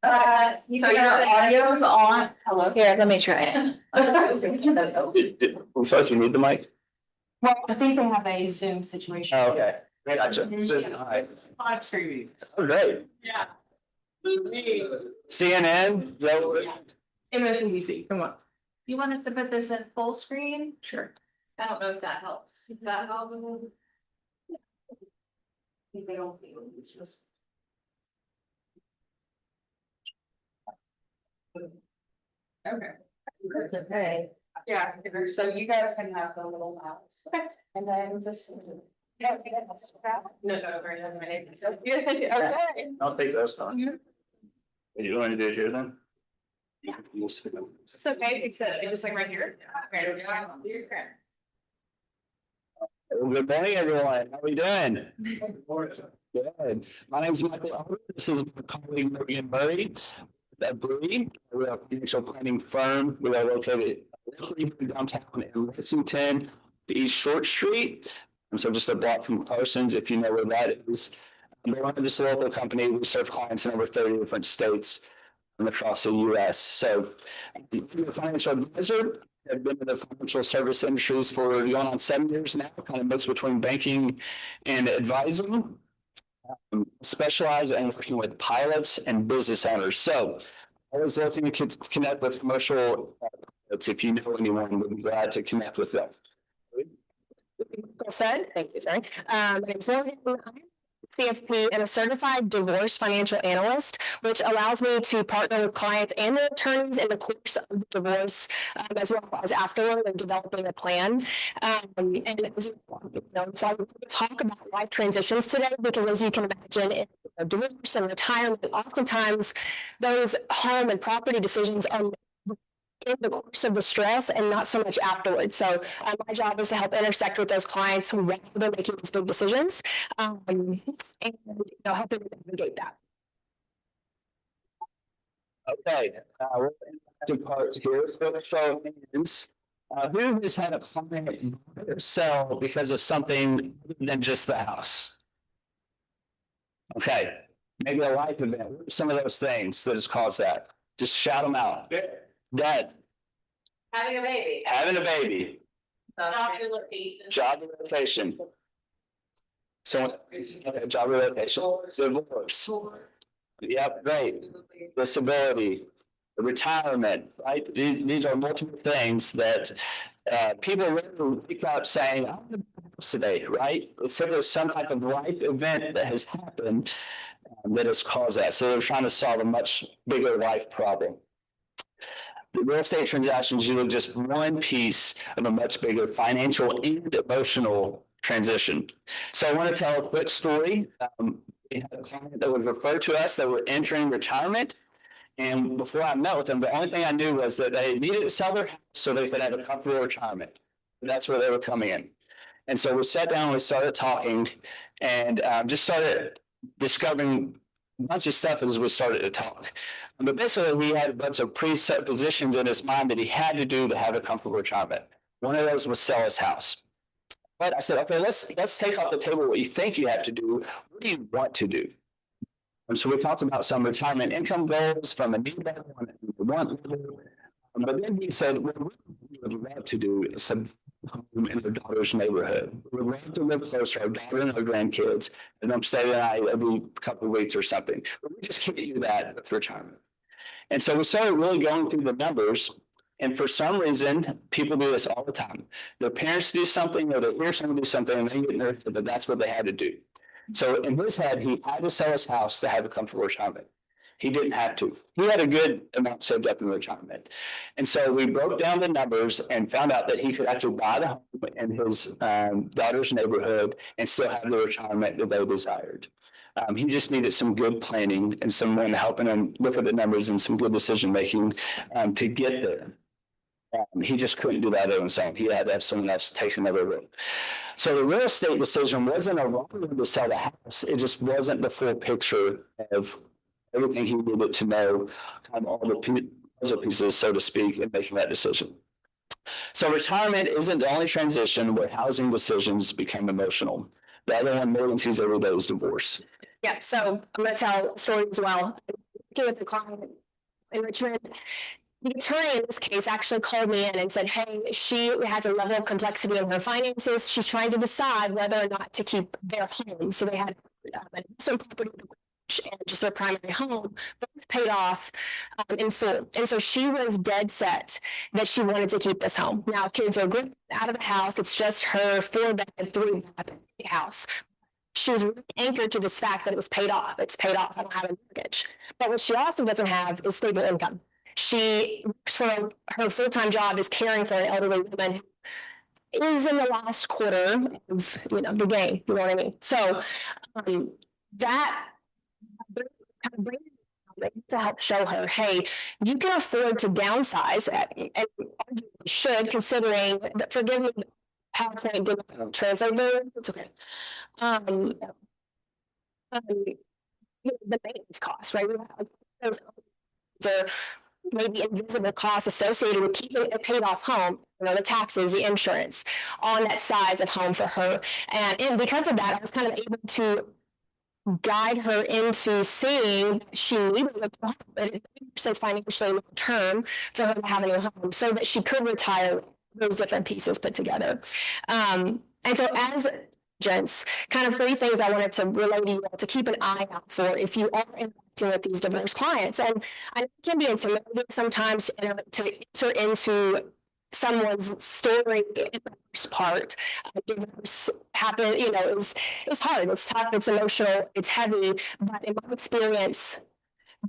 So your audio's on. Hello. Here, let me try it. We thought you need the mic. Well, I think they have a Zoom situation. Oh, okay. Gotcha. All right. Live streaming. Oh, great. Yeah. CNN. Is that what it is? MSNBC, come on. You wanted to put this in full screen? Sure. I don't know if that helps. Does that help? They don't feel it's just. Okay. That's okay. Yeah, so you guys can have the little mouse. Okay. And then this. No, very good. Okay. I'll take those. You want to do it here then? Yeah. It's okay, it's just like right here. Right, Well, good morning, everyone. How are we doing? Good. My name is Michael Albert. This is my colleague Morgan Murray at ABRI. We're a financial planning firm. We are located downtown in Lexington, East Short Street. So just a block from Carson's, if you know where that is. We're just a local company. We serve clients in over 30 different states and across the U.S. So I'm a financial advisor. I've been in the financial service industries for going on 7 years now, kind of mixed between banking and advising. Specialize in working with pilots and business owners. So I was looking to connect with commercial pilots. If you know anyone, we'd be glad to connect with them. Said, thank you, sorry. My name is Morgan. I'm CFP and a certified divorce financial analyst, which allows me to partner with clients and their attorneys in the course of the divorce, as well as afterward and developing a plan. And as you know, so I will talk about life transitions today because, as you can imagine, in divorce and retirement, oftentimes those home and property decisions are in the course of the stress and not so much afterwards. So my job is to help intersect with those clients who rather than making these big decisions and helping them navigate that. Okay, we're in the parts here. Show hands. Who has had a client sell because of something other than just the house? Okay, maybe a life event. What are some of those things that has caused that? Just shout them out. Dead. Having a baby. Having a baby. Job relocation. Job relocation. So job relocation. Divorce. Yep, great. Disability. Retirement, right? These are multiple things that people really wake up saying, I'm going to today, right? It's simply some type of life event that has happened that has caused that. So they're trying to solve a much bigger life problem. The real estate transactions usually just one piece of a much bigger financial and emotional transition. So I want to tell a quick story. We had a client that was referred to us that were entering retirement. And before I met with them, the only thing I knew was that they needed to sell their house so they could have a comfortable retirement. That's where they were coming in. And so we sat down, we started talking, and just started discovering a bunch of stuff as we started to talk. But basically, he had a bunch of preset positions in his mind that he had to do to have a comfortable retirement. One of those was sell his house. But I said, okay, let's take off the table what you think you have to do. What do you want to do? And so we talked about some retirement income goals from a need level and a want level. But then he said, what we would love to do is some home in our daughter's neighborhood. We would love to live close to our daughter and our grandkids, and I'm staying the night every couple of weeks or something. But we just can't do that with retirement. And so we started really going through the numbers. And for some reason, people do this all the time. Their parents do something, or they hear someone do something, and they get nervous that that's what they had to do. So in his head, he had to sell his house to have a comfortable retirement. He didn't have to. He had a good amount saved up in retirement. And so we broke down the numbers and found out that he could actually buy the home in his daughter's neighborhood and still have the retirement that they desired. He just needed some good planning and someone helping him look at the numbers and some good decision making to get there. He just couldn't do that on his own. He had to have someone else taking over the road. So the real estate decision wasn't a wrong one to sell the house. It just wasn't the full picture of everything he needed to know, kind of all the puzzle pieces, so to speak, in making that decision. So retirement isn't the only transition where housing decisions become emotional. The other one Morgan sees every day is divorce. Yeah, so I'm going to tell a story as well. working with the client in Richmond, the attorney in this case actually called me in and said, hey, she has a level of complexity in her finances. She's trying to decide whether or not to keep their home. So they had an investment property and just their primary home, both paid off in full. And so she was dead set that she wanted to keep this home. Now, kids are good out of the house. It's just her 4-bed, 3-bath house. She was really anchored to this fact that it was paid off. It's paid off. I don't have a mortgage. But what she also doesn't have is stable income. She works for her full-time job is caring for an elderly woman who is in the last quarter of the game. You know what I mean? So that kind of brings to help show her, hey, you can afford to downsize, and arguably should, considering that, forgive me, PowerPoint didn't translate there. It's okay. The maintenance costs, right? We have those maybe invisible costs associated with keeping a paid off home, the taxes, the insurance on that size of home for her. And because of that, I was kind of able to guide her into seeing that she needed a home, but it makes sense financially long term for her to have a new home so that she could retire those different pieces put together. And so as agents, kind of 3 things I wanted to relay to you all to keep an eye out for if you are interacting with these diverse clients. And I know it can be intimidating sometimes to enter into someone's story in the first part. Divorce happen, is hard, it's tough, it's emotional, it's heavy, but in my experience,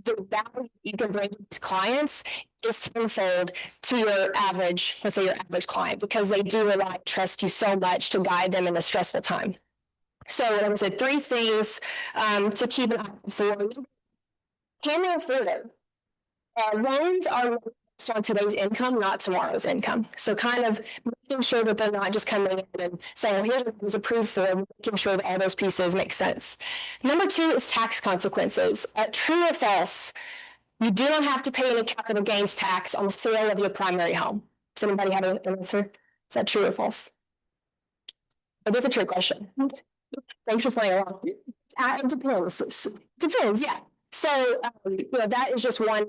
the value you can bring to these clients is tenfold to your average, let's say your average client, because they do rely and trust you so much to guide them in a stressful time. So like I said, 3 things to keep an eye out for. Can they afford it? Loans are based on today's income, not tomorrow's income. So kind of making sure that they're not just coming in and saying, well, here's what it was approved for, making sure that all those pieces make sense. Number 2 is tax consequences. True or false, you do not have to pay any capital gains tax on the sale of your primary home. Does anybody have an answer? Is that true or false? It is a trick question. Thanks for playing along. It depends. Depends, yeah. So, that is just one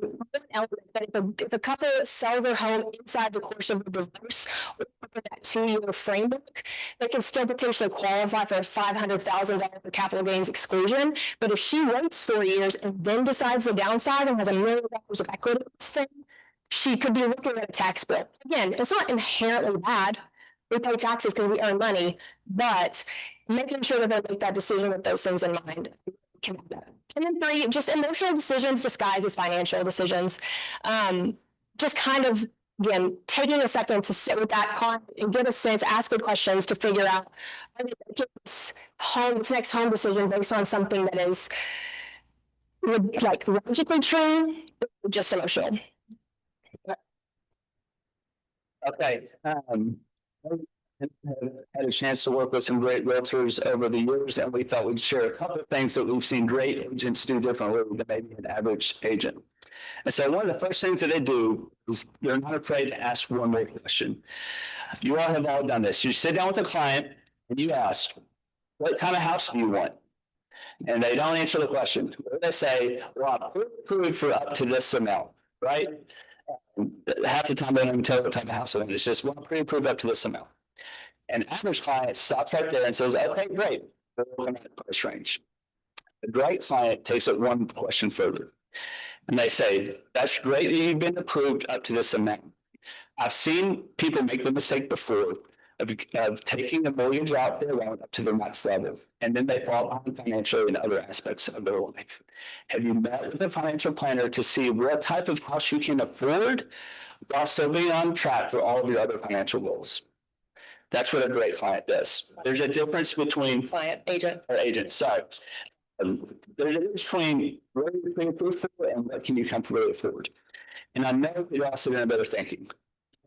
element. But if a couple sell their home inside the course of a divorce, or that 2-year framework, they can still potentially qualify for a $500,000 capital gains exclusion. But if she waits 4 years and then decides to downsize and has $1 million of equity in this thing, she could be looking at a tax bill. Again, it's not inherently bad. We pay taxes because we earn money, but making sure that they make that decision with those things in mind can be better. And then 3, just emotional decisions disguised as financial decisions. Just kind of, again, taking a second to sit with that client and get a sense, ask good questions to figure out, are they making this next home decision based on something that is like logically true, or just emotional. Okay. Had a chance to work with some great realtors over the years, and we thought we'd share a couple of things that we've seen great agents do differently than maybe an average agent. And so one of the first things that they do is they're not afraid to ask one more question. You all have all done this. You sit down with a client and you ask, what kind of house do you want? And they don't answer the question. They say, well, I'm approved for up to this amount, right? Half the time they don't even tell what type of house they want. It's just, well, I'm pre-approved up to this amount. An average client stops right there and says, okay, great. We're looking at the price range. A great client takes it one question further. And they say, that's great that you've been approved up to this amount. I've seen people make the mistake before of taking the mortgage out their loan up to the max level, and then they fall behind financially in other aspects of their life. Have you met with a financial planner to see what type of house you can afford while still being on track for all of your other financial goals? That's what a great client does. There's a difference between agent. Sorry. There's a difference between what you can afford and what can you comfortably afford. And I know you're also doing better thinking.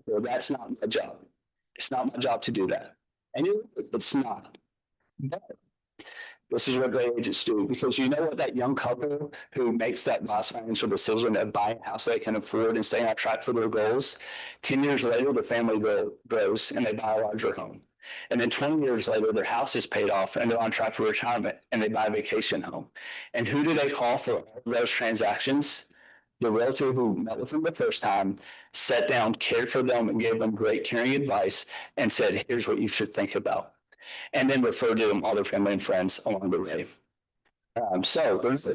Well, that's not my job. It's not my job to do that. And it's not. But this is what great agents do, because you know what, that young couple who makes that last financial decision of buying a house they can afford and staying on track for their goals, 10 years later, the family grows and they buy a larger home. And then 20 years later, their house is paid off and they're on track for retirement and they buy a vacation home. And who do they call for all those transactions? The realtor who met with them the first time, sat down, cared for them, and gave them great caring advice and said, here's what you should think about. And then referred to them all their family and friends along the way. So there's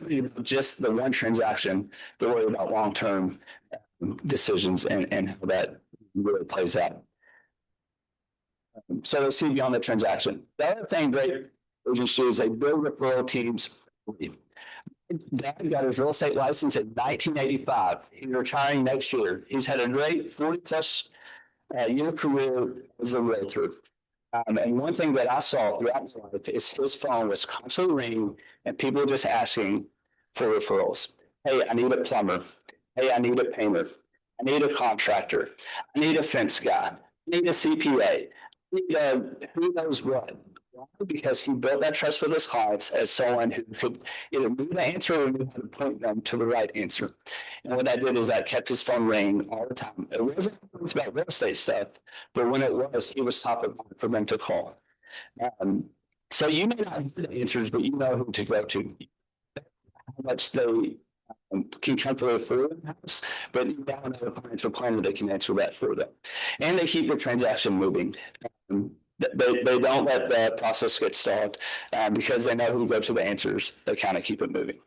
just the one transaction to worry about long-term decisions and how that really plays out. So let's see beyond the transaction. The other thing great agents do is they build referral teams. Dad got his real estate license in 1985. He's retiring next year. He's had a great 40+ year career as a realtor. And one thing that I saw throughout my life is his phone was constantly ringing and people just asking for referrals. Hey, I need a plumber. Hey, I need a painter. I need a contractor. I need a fence guy. I need a CPA. I need who knows what. Because he built that trust with his clients as someone who could either move the answer or knew how to point them to the right answer. And what that did is that kept his phone ringing all the time. It wasn't always about real estate stuff, but when it was, he was top of mind for them to call. So you may not have the answers, but you know who to go to. How much they can comfortably afford the house, but you now have a financial planner that can answer that for them. And they keep the transaction moving. They don't let the process get stalled because they know who to go to the answers that kind of keep it moving.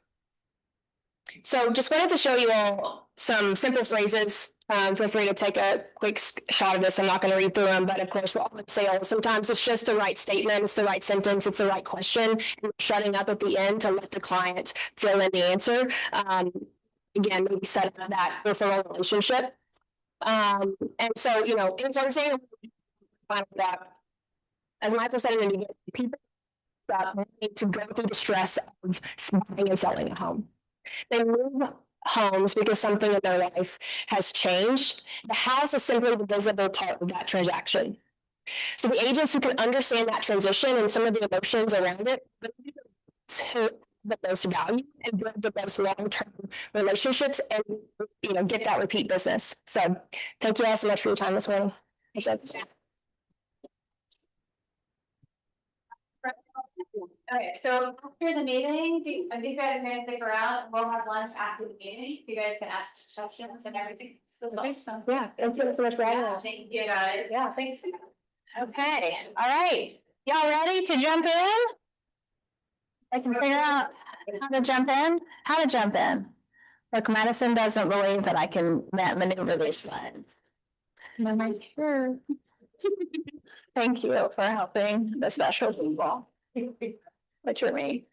So just wanted to show you all some simple phrases. Feel free to take a quick shot of this. I'm not going to read through them, but of course, we're all in sales. Sometimes it's just the right statement, it's the right sentence, it's the right question, and we're shutting up at the end to let the client fill in the answer. Again, maybe set up that referral relationship. And so, you know, in saying that, as Michael said in the beginning, people need to go through the stress of buying and selling a home. They move homes because something in their life has changed. The house is simply the visible part of that transaction. So the agents who can understand that transition and some of the emotions around it, the most value and build the most long-term relationships and, you know, get that repeat business. So thank you all so much for your time this morning. Okay, so after the meeting, these guys are gonna stick around, we'll have lunch after the meeting, so you guys can ask questions and everything. So, Yeah, thank you so much for having us. thank you guys. Yeah, thanks. Okay, all right. Y'all ready to jump in? I can figure out how to jump in. How to jump in. Look, Madison doesn't believe that I can maneuver these slides. I'm like, sure. Thank you for helping the special people. Which are me.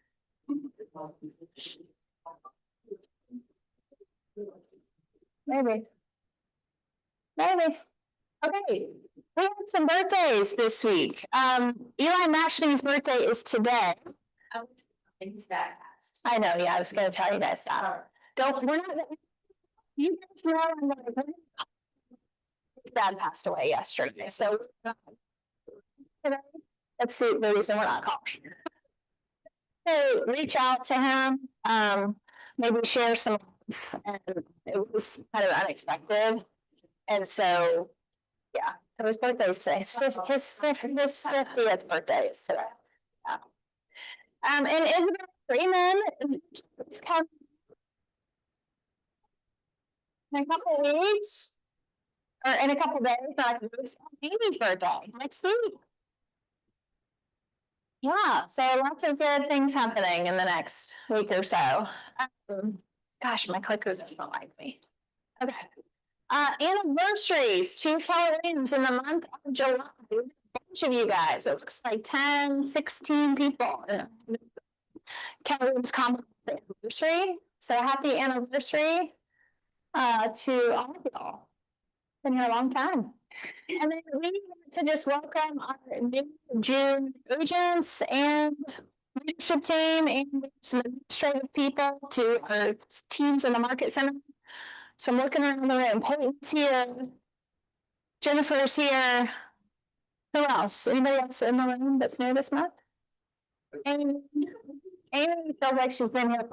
Maybe. Okay. We have some birthdays this week. Eli Mashning's birthday is today. I know, yeah, I was gonna tell you guys that. We're not. You guys know his dad passed away yesterday, so that's the reason we're not calling. So reach out to him, maybe share some, and it was kind of unexpected. And so, yeah, so his birthday's today. His 50th birthday is today. Yeah. And Isabel Freeman is coming in a couple of weeks, or in a couple of days, like Amy's birthday next week. Yeah, so lots of good things happening in the next week or so. Gosh, my clicker doesn't like me. Okay. Anniversaries, 2 Halloween's in the month of July. A bunch of you guys. It looks like 10, 16 people. Halloween's common anniversary. So happy anniversary to all of y'all. Been here a long time. And then we want to just welcome our new June agents and leadership team and some administrative people to our teams in the market center. So I'm looking around the room. Peyton's here. Jennifer's here. Who else? Anybody else in the room that's new this month? Amy feels like she's been here.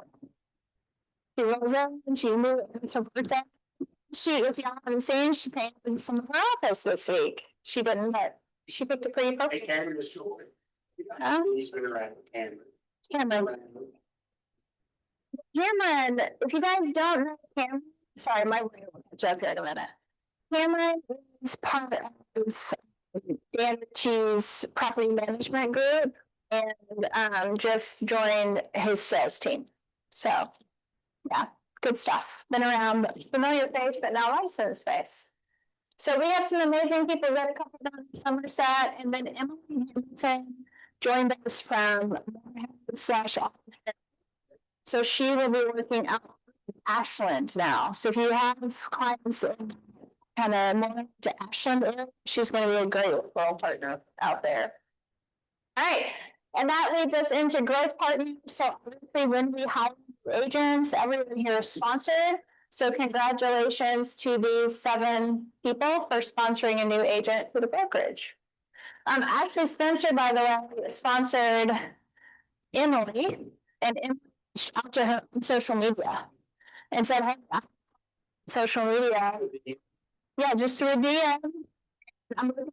She rolls in and she knew it's her birthday. If y'all haven't seen, she painted some of her office this week. She didn't, but She picked a pretty Hey, perfect. Cameron is short. Huh? He's been around with Cameron. Cameron, if you guys don't know Cameron, sorry, my brain will catch up here in a minute. Cameron is part of Dan Ritchie's property management group and just joined his sales team. So, yeah, good stuff. Been around, familiar face, but now licensed face. So we have some amazing people that are coming down in Somerset, and then Emily Hamilton joined us from /. So she will be working out in Ashland now. So if you have clients in kind of more to Ashland area, she's going to be a great referral partner out there. All right, and that leads us into growth partners. So obviously when we hire agents, everyone here is sponsored. So congratulations to these 7 people for sponsoring a new agent for the brokerage. Actually, Spencer, by the way, sponsored Emily, and Emily reached out to her on social media and said, hey, I'm on social media, yeah, just through a DM. I'm looking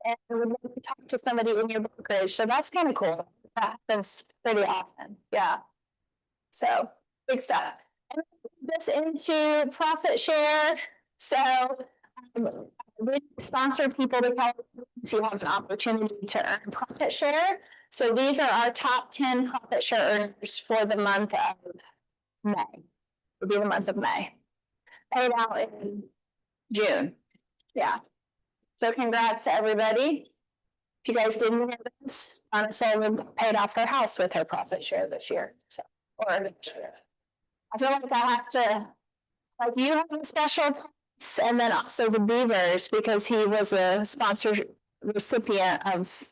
and I would like to talk to somebody in your brokerage. So that's kind of cool. That happens pretty often. Yeah. So big stuff. And this into profit share. So we sponsor people to have an opportunity to earn profit share. So these are our top 10 profit share earners for the month of May. It'll be the month of May. Paid out in June. Yeah. So congrats to everybody. If you guys didn't hear this, Anna Sullivan paid off her house with her profit share this year. So, or next year. I feel like I have to, like you have a special place, and then also the Beavers, because he was a sponsor recipient of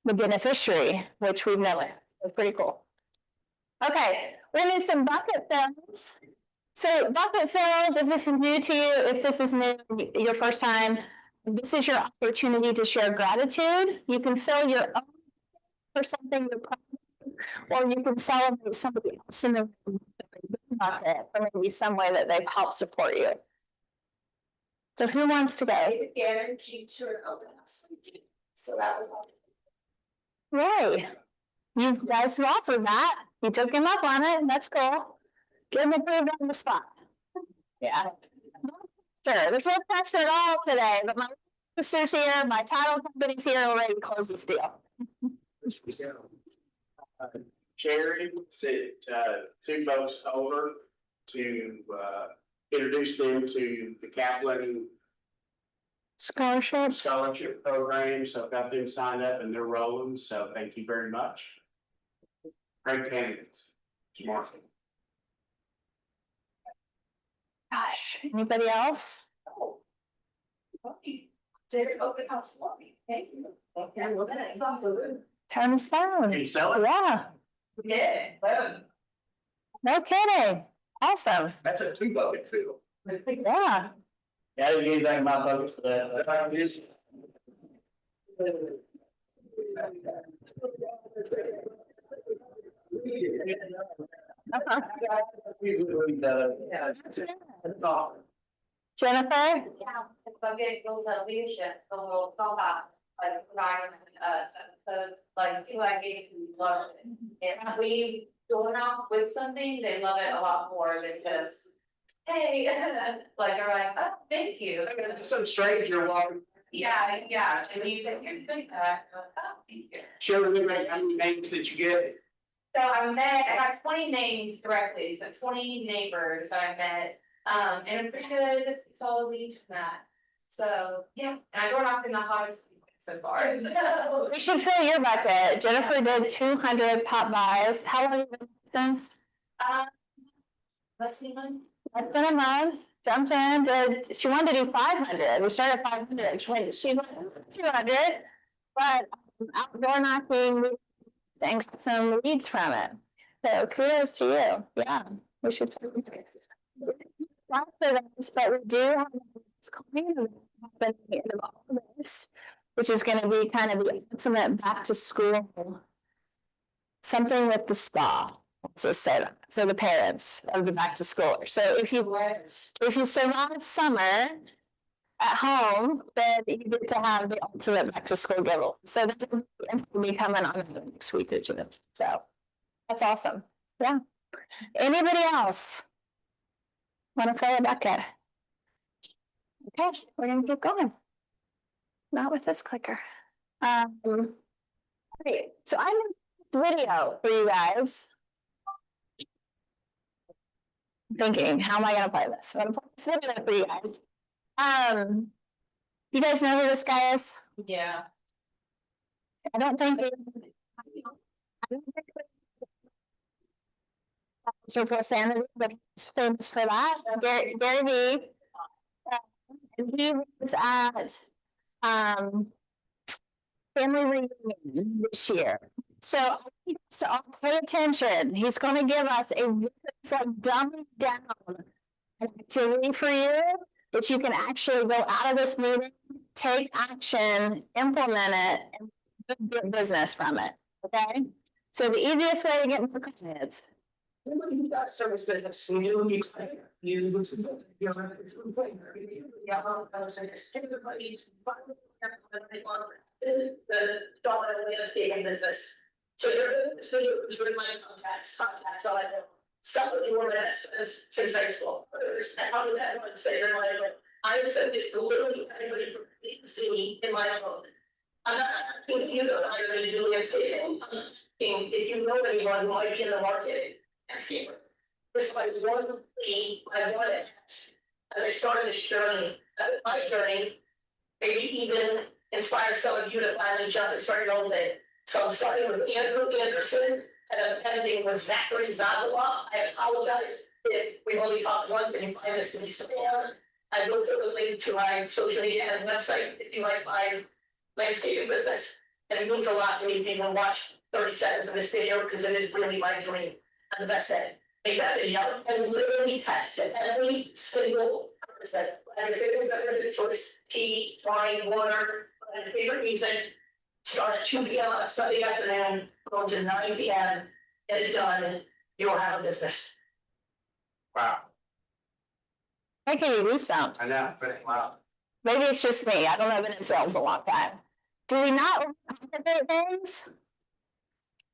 the beneficiary, which we've never. Pretty cool. Okay, we're gonna do some bucket fills. So bucket fills, if this is new to you, if this is new, your first time, this is your opportunity to share gratitude. You can fill your own for something you're proud of, or you can celebrate somebody else in the bucket for maybe some way that they've helped support you. So who wants to go? Guaranteed to an open house. So that was. Right. You guys who offered that, you took him up on it, that's cool. Get him approved on the spot. Yeah. Sure, there's no pressure at all today, but my sister's here, my title company's here, we're ready to close this deal. Jerry sent 2 folks over to introduce them to the Kaplan Scholarship. program. So I've got them signed up and they're rolling. So thank you very much. Great candidates. Smart. Gosh, anybody else? Did open house for me. Thank you. Okay, well, that's awesome. Turn us down. Can you sell it? Yeah, Yeah. no kidding. Awesome. That's a 2 bucket field. Yeah. Yeah, I didn't get anything in my bucket for that. That is. That's awesome. Jennifer? Yeah, the bucket goes at leadership, the little thought, like providing so like people I gave who love it. And when you going off with something, they love it a lot more than just, hey, like they're like, oh, thank you. Some stranger walking. Yeah, and you say, here's the thing, oh, thank you. Share with me how many names that you get. So I got 20 names directly, so 20 neighbors that I met. And I'm pretty good, it's all leads from that. So, yeah, and I don't often the hottest so far. We should fill your bucket. Jennifer did 200 pop buys. How long have you been since? Less than a month. Less than a month. Jumped in, she wanted to do 500. We started at 500. She went 200. But outdoor knocking, thanks to some leads from it. So kudos to you. Yeah, we should. Not for this, but we do have this happening in all of this, which is going to be kind of the ultimate back to school. Something with the spa. Let's just say that for the parents of the back to schooler. So if you survive summer, at home, then you get to have the ultimate back to school giveaway. So that will be coming on the next week or two. So that's awesome. Yeah. Anybody else want to play a bucket? Okay, we're gonna keep going. Not with this clicker. Great. So I'm in this video for you guys. Thinking, how am I gonna play this? So I'm gonna play this video for you guys. You guys know who this guy is? Yeah. I don't think so for a fan of it, but he's famous for that. Gary Vee. And he was at family reunion this year. So all pay attention. He's going to give us it's like dumbing down activity for you that you can actually go out of this meeting, take action, implement it, and get business from it. Okay. So the easiest way to get more clients. You got service business, and you need to you lose your everybody the dollar landscaping business. So you're this video is really my contacts all I know. Stuff that you were since high school. And how did that one say they're like I was at this literally anybody from the city in my own. I'm not asking you though, I'm going to do landscaping. If you know anyone who might be in the market, landscaper. This is like one thing I wanted as I started this journey, my journey, maybe even inspire some of you to finally jump and start your own thing. So I'm starting with Andrew Anderson and I'm ending with Zachary Zavala. I apologize if we've only talked once and you find this to be spam. I will put a link to my social media and website if you like my landscaping business. And it means a lot to me if you can watch 30 seconds of this video because it is really my dream. And the best day. Make that video and literally text it every single person. And your favorite beverage of choice, tea, wine, water, and your favorite music. Start at 2 p.m. on a Sunday afternoon, go to 9 p.m. Get it done. You will have a business. Wow. I can you goosebumps. I know, but wow. Maybe it's just me. I don't know, been in sales a long time. Do we not overcomplicate things?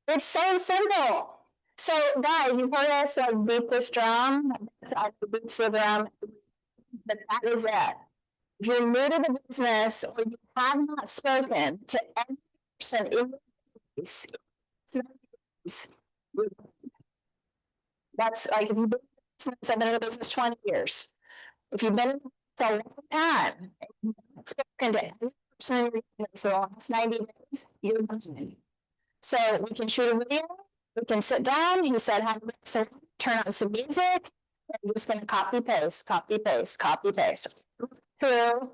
It's so simple. So guys, you've heard us like beat this drum. I beats the drum, but that is it. If you're new to the business or you have not spoken to every person in the business, that's like if you've been in business, I've been in the business 20 years. If you've been in business a long time and you've not spoken to every person in your business in the last 90 days, you're done. So we can shoot a video. We can sit down. He said, so turn on some music. I'm just going to copy paste through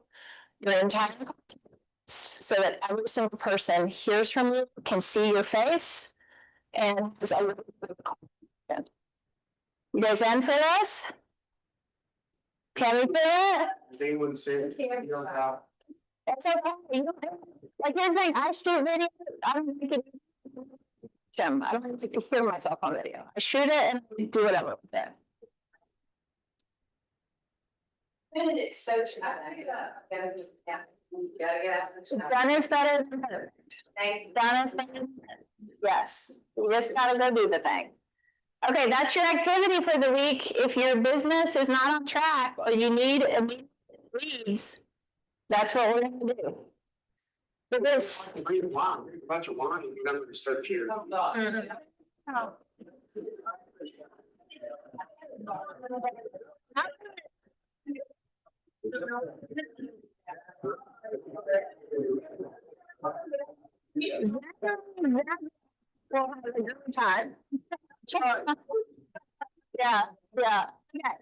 your entire context so that every single person hears from you, can see your face, and has a little bit of content. You guys in for this? Can we do it? Does anyone see it? That's okay. You don't, like you're saying, I shoot video. I don't think it. I don't even like to hear myself on video. I shoot it and I do whatever with it. It's so true. Done is better than perfect. Done is better than perfect. Yes, you just gotta go do the thing. Okay, that's your activity for the week. If your business is not on track or you need leads, that's what we're gonna do. For this. A bunch of wine, you're not going to start here. We'll have a good time. Yeah. Okay.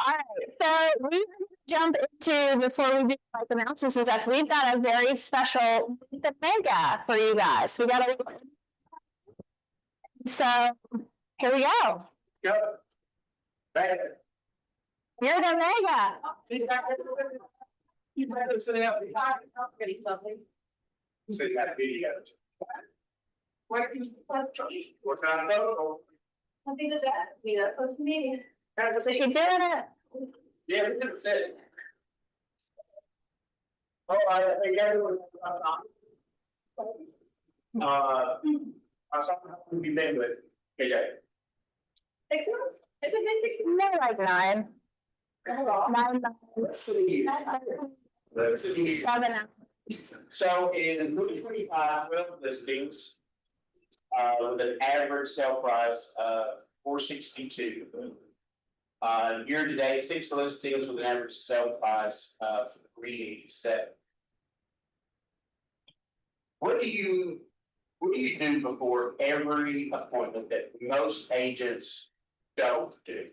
All right. So we jump into before we do like announcements and stuff. We've got a very special mega for you guys. We got a so here we go. Go. Right. You're the mega. So you got a video. What kind of photo? I think that's social media. So you're doing it. Yeah, we can say it. I think everyone. I saw who you been with, KJ. 6 months? Is it been 6 months? No, like 9. 9 months. 7 hours. So in 2025, 12 listings. With an average sale price of $462. Year to date, 6 listings with an average sale price of $387. What do you do before every appointment that most agents don't do?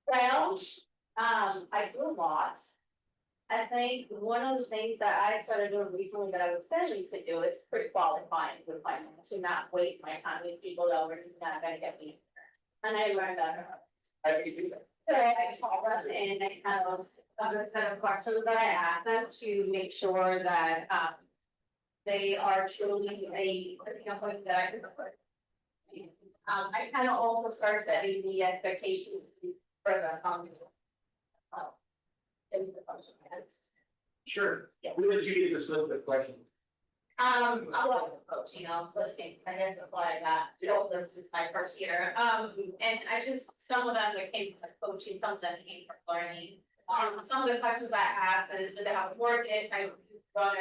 Well, I do a lot. I think one of the things that I started doing recently that I was failing to do is pre-qualifying with finance, to not waste my time with people that were not gonna get me. And I learned that. How do you do that? So I call them and I kind of, a set of questions that I ask them to make sure that, they are truly a, appointment that I can afford. I kind of also start setting the expectations for the, in the function. Sure. We let you get this list of questions. I love the coach, listings, I guess that's why I got, this was my first year, and I just, some of them that came from coaching, some of them came from learning. Some of the questions I asked is, do they have a mortgage, I run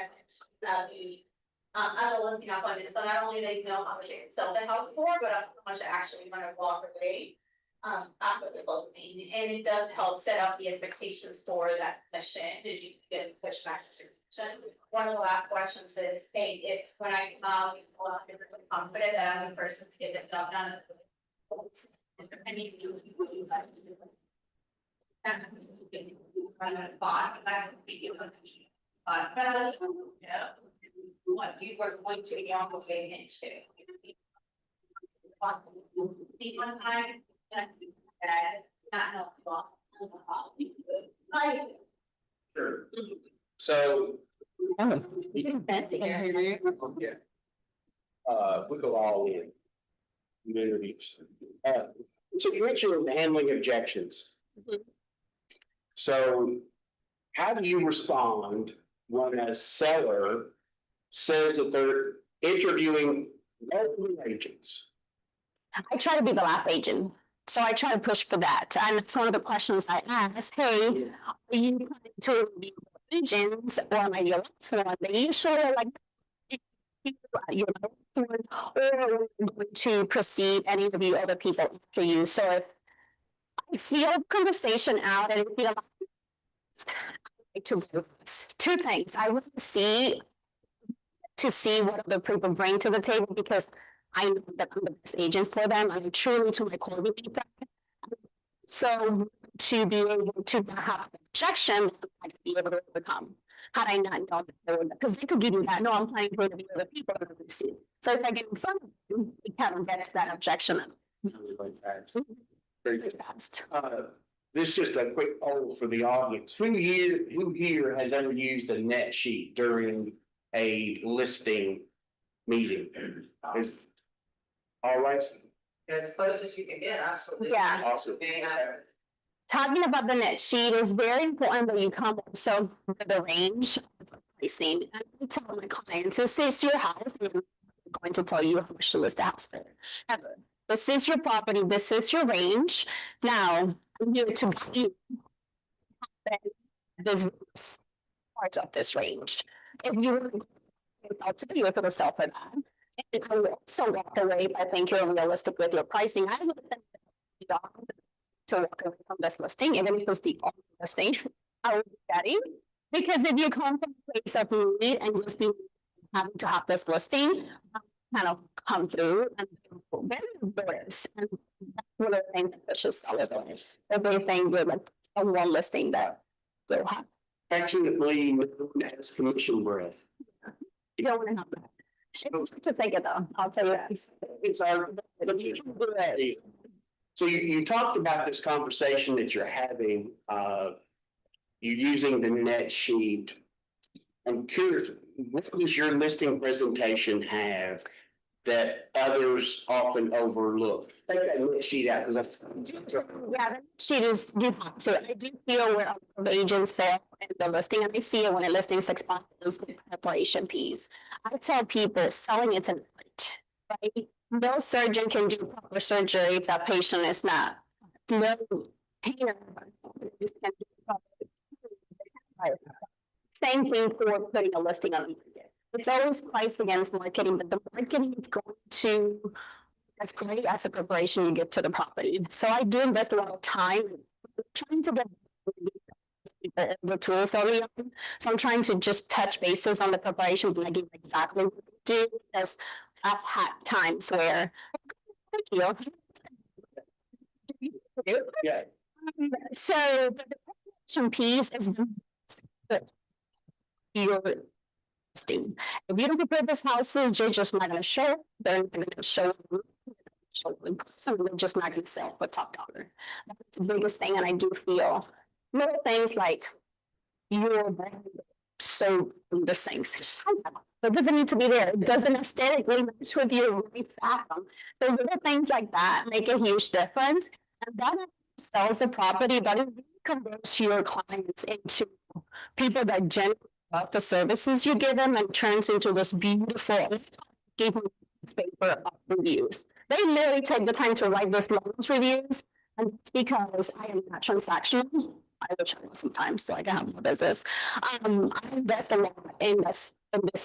I'm a listing appointment, so not only they know how much they can sell the house for, but how much they actually want to walk away. After the closing, and it does help set up the expectations for that commission, as you get pushed back to commission. One of the last questions is, hey, if when I come, I'm confident that I'm the person to get the job done. I mean, what you were going to be on the way into. The one time. Sure. So. Fancy. Yeah. We go all in. Interviews. So you mentioned handling objections. So how do you respond when a seller says that they're interviewing multiple agents? I try to be the last agent. So I try to push for that. And it's one of the questions I ask, hey, are you planning to be agents or am I your last one? They usually are like, you're my last one, or we're going to proceed and interview other people after you. So if I feel conversation out and I feel like to do 2 things. I want to see what other people bring to the table because I know that I'm the best agent for them. I'm truly to my core belief. So to be able to have an objection, I'd be able to overcome. Had I not known that they would, because they could give you that, no, I'm planning to interview other people and see. So if I get in front of you, it kind of gets that objection. Very fast. This is just a quick poll for the audience. Who here has ever used a net sheet during a listing meeting? All right. As close as you can get, absolutely. Yeah. Awesome. Talking about the net sheet is very important that you come also with the range of pricing. And I tell my clients, this is your house, and I'm going to tell you how much to list the house for. This is your property, this is your range. Now, I'm here to be this part of this range. If you want to be able to sell for that, and I will also walk away if I think you're unrealistic with your pricing. I would to walk away from this listing, even if it's the only listing I would be getting. Because if you come from a place of need and just be having to have this listing kind of come through and very embarrassed, and that's one of the things that pushes sellers away. If they think you're like a one listing that they'll have. Actually, known as commission breath. You don't want to have that. It's to think it though, I'll tell you that. It's our. So you talked about this conversation that you're having, you're using the net sheet. I'm curious, what does your listing presentation have that others often overlook? Take that next sheet out, because Yeah, that sheet is, you have to, I do feel where a lot of agents fail in the listing, and I see it when a listing is expired, is the preparation piece. I tell people selling is an art, right? No surgeon can do proper surgery if that patient is not. No painter can do proper. Same thing for putting a listing on the market. It's always priced against marketing, but the marketing is going to as great as the preparation you give to the property. So I do invest a lot of time trying to get the tools early on. So I'm trying to just touch bases on the preparation, but I give exactly what to do, because I've had times where thank you. yeah, So the preparation piece is the your listing. If you don't prepare this houses, you're just not gonna show, they're not gonna show. Some of them just not gonna sell for top dollar. That's the biggest thing, and I do feel little things like your brand so the things. It doesn't need to be there. It doesn't aesthetically match with your bathroom. So little things like that make a huge difference. And that sells the property, but it really converts your clients into people that genuinely love the services you give them and turns into this beautiful paper of reviews. They literally take the time to write this long reviews, and it's because I am not transactional. I wish I was sometimes, so I can have more business. I invest a lot in this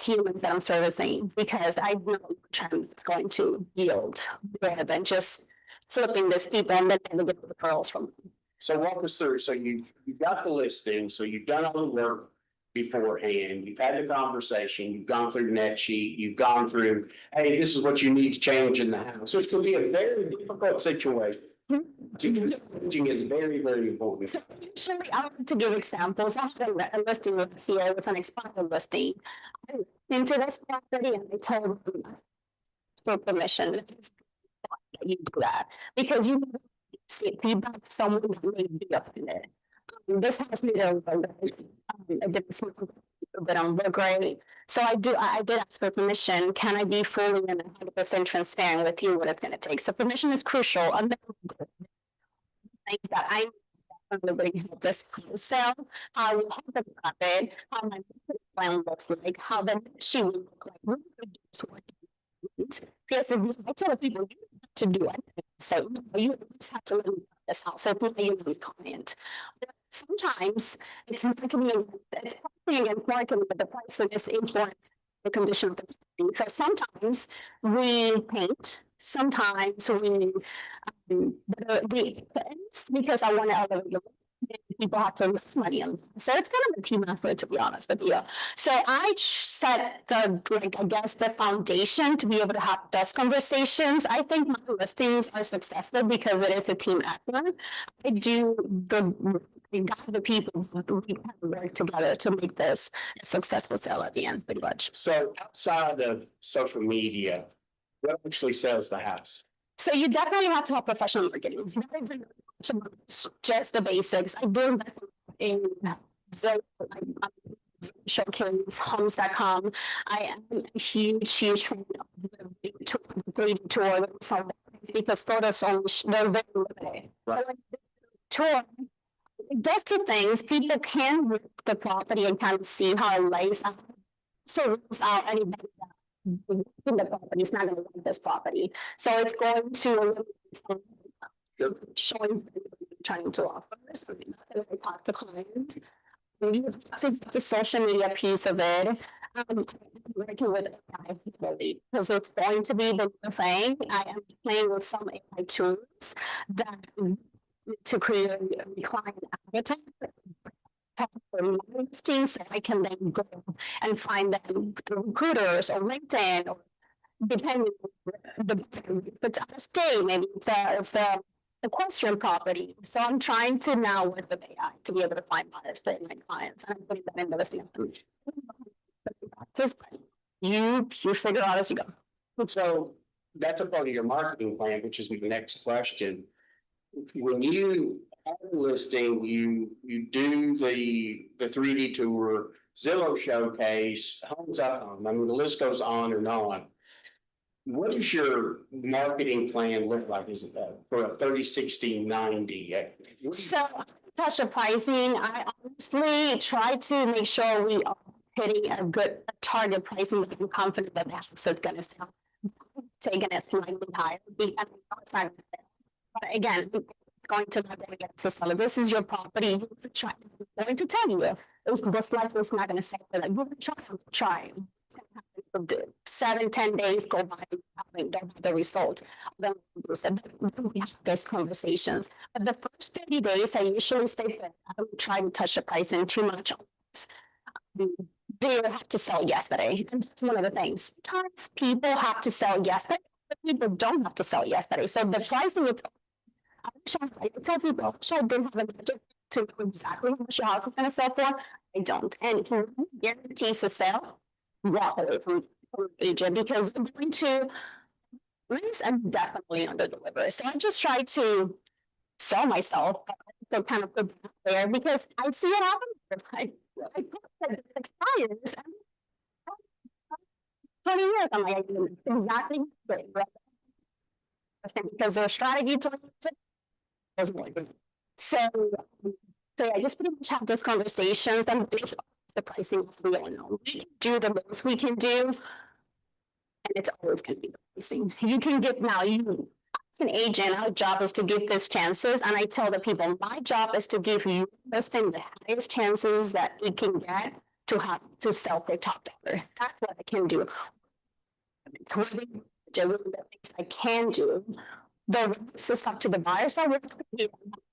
humans that I'm servicing, because I know it's going to yield rather than just flipping this people and then they get referrals from them. so walk us through, so you've got the listing, so you've done all the work beforehand, you've had the conversation, you've gone through the net sheet, you've gone through, hey, this is what you need to change in the house, so it's gonna be a very difficult situation. Changing is very, very important. So usually I like to give examples. I have a listing with CEO, it's an expired listing. I went into this property and I told them for permission that you do that, because you see feedback someone that may be offended. This has me to I did this that I'm real great. So I did ask for permission. Can I be fully and 100% transparent with you what it's going to take? So permission is crucial. Things that I really help this sell, how we have the profit, how my plan looks like, how the she will look like. What because if I tell people you have to do it, so you just have to live in this house. So you're the client. Sometimes it's marketing, it's marketing against marketing, but the price of this influence the condition of the thing. So sometimes we paint, sometimes we because I want to elevate the people have to invest money on. So it's kind of a team effort, to be honest with you. So I set the, like, I guess the foundation to be able to have those conversations. I think my listings are successful because it is a team effort. I do the people we work together to make this a successful sale at the end, pretty much. So outside of social media, what actually sells the house? So you definitely have to have professional marketing. Just the basics. I do invest in Showcase, homes.com. I am a huge fan of the tour because photos are they're very limited. Right. Tour, it does two things. People can look at the property and kind of see how it lays out. So it's out anybody that in the property is not going to like this property. So it's going to showing trying to offer. So I talk to clients. So the social media piece of it. Working with AI because it's going to be the new thing. I am playing with some AI tools that to create a client avatar for listings, so I can then go and find them through recruiters or LinkedIn or depending on if it's out of state, maybe it's a equestrian property. So I'm trying to now work with AI to be able to find buyers for my clients, and I'm putting that in the listing. You figure out as you go. So that's a part of your marketing plan, which is the next question. When you have a listing, you do the 3D tour, Zillow Showcase, homes.com, I mean, the list goes on and on. what does your marketing plan look like? Is it for a 30, 60, 90? So touch of pricing, I honestly try to make sure we are hitting a good target pricing that I'm confident that the house is gonna sell. Taking it slightly higher, it's not gonna sell. But again, it's going to not gonna get to sell. This is your property, I'm going to tell you, it was most likely it's not gonna sell, but like, we're trying. 7, 10 days go by, I don't have the result. Then we have those conversations. But the first 30 days, I usually stay put. I don't try to touch the pricing too much. They have to sell yesterday. And that's one of the things. Sometimes people have to sell yesterday, but people don't have to sell yesterday. So the pricing, I tell people, I wish I didn't have a budget to know exactly how much your house is going to sell for. I don't. And if you guarantees to sell, walk away from agent because I'm going to raise and definitely under deliver. So I just try to sell myself to kind of put there because I see it happen. I put it expires. 20 years, I'm like, exactly because their strategy to doesn't work. So I just pretty much have those conversations and the pricing is real. We can do the most we can do. And it's always going to be the pricing. You can get now, you as an agent, our job is to give this chances. And I tell the people, my job is to give you the highest chances that you can get to sell for top dollar. That's what I can do. It's one of the things I can do. The rest is up to the buyers, but we're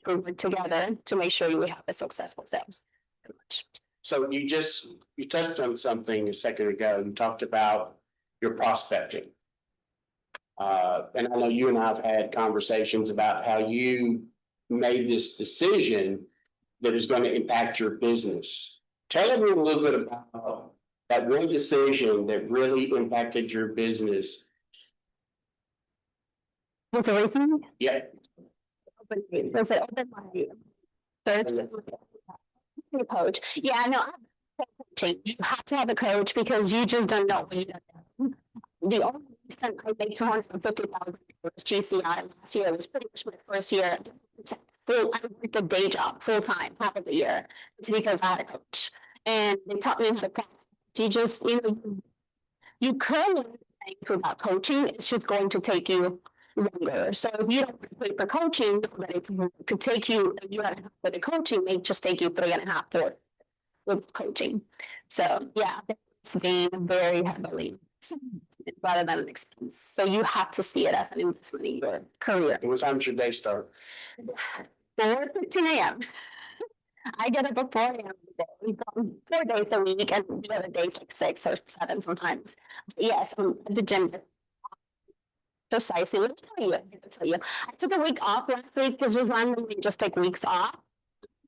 working together to make sure we have a successful sale. So you touched on something a second ago. You talked about your prospecting. And I know you and I have had conversations about how you made this decision that is going to impact your business. Tell me a little bit about that one decision that really impacted your business. Was it racing? Yeah. Was it open my third coach? Yeah, no, you have to have a coach because you just don't know what you don't know. The only reason I made $250,000 GCI last year was pretty much my first year. I worked a day job full time, half of the year. It's because I had a coach, and they taught me how to practice. You could learn things without coaching. It's just going to take you longer. So if you don't pay for coaching, but it could take you a year and a half for the coaching, may just take you 3.5 for with coaching. So yeah, it's being very heavily rather than an expense. So you have to see it as an investment in your career. What time does your day start? 4:15 a.m. I get up at 4 a.m. We go 4 days a week, and the other days like 6 or 7 sometimes. But yes, I'm at the gym. Precisely. Let me tell you. I took a week off last week because we randomly just take weeks off.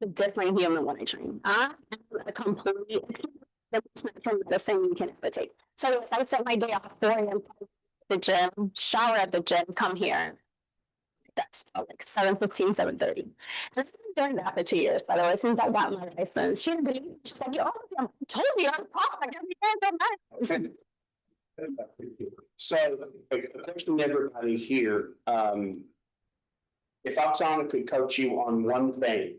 A different human when I train. A complete from the same you can ever take. So yes, I set my day off 4 a.m. the gym, shower at the gym, come here. That's like 7:15, 7:30. I've been doing that for 2 years, by the way, since I got my license. She's like, you I told you I'm talking. So a question to everybody here. If Oksana could coach you on one thing,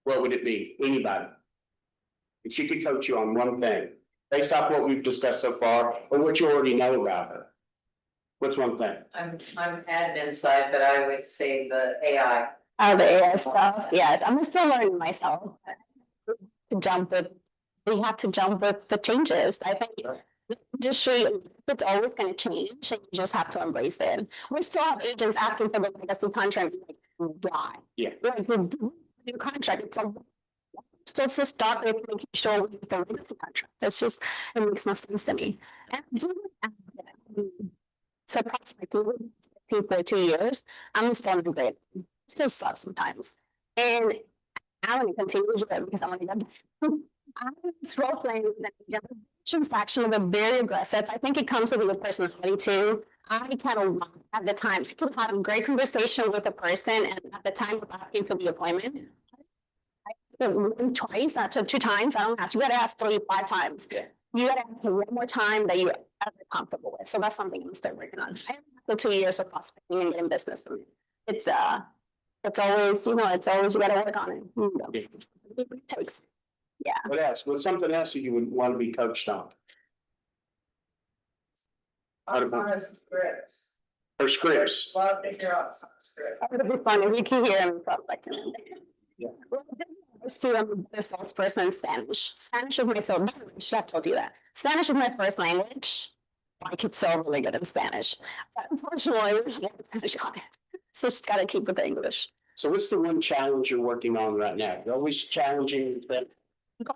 what would it be? Anybody? If she could coach you on one thing, based off what we've discussed so far, or what you already know about her, what's one thing? I'm admin side, but I would say the AI. Oh, the AI stuff. Yes, I'm still learning myself. We have to jump with the changes. I think this industry, it's always going to change, and you just have to embrace it. We still have agents asking for the legacy contract. Like, why? Yeah. Like the new contract, it's like still to start with making sure we use the legacy contract. That's just, it makes no sense to me. And so approximately for 2 years, I'm still in it. Still sucks sometimes. And I want to continue to do it because I want to get I'm role playing with the transaction are very aggressive. I think it comes with your personality too. I kind of at the time people having great conversation with a person, and at the time of asking for the appointment, I twice after 2 times. I don't ask. You got to ask 3, 5 times. you gotta ask me one more time that you're ever comfortable with. So that's something I'm still working on. I have the 2 years of prospecting and getting business from it. It's always, it's always you gotta work on it. It takes. Yeah. What else? What's something else that you would want to be coached on? Scripts. Or scripts? Love to hear out some scripts. It would be fun if you can hear him reflecting. Yeah. I'm a salesperson in Spanish. Spanish is my so I've told you that. Spanish is my first language. I could sell really good in Spanish. But unfortunately, Spanish clients. So just gotta keep with the English. So what's the one challenge you're working on right now? You're always challenging them.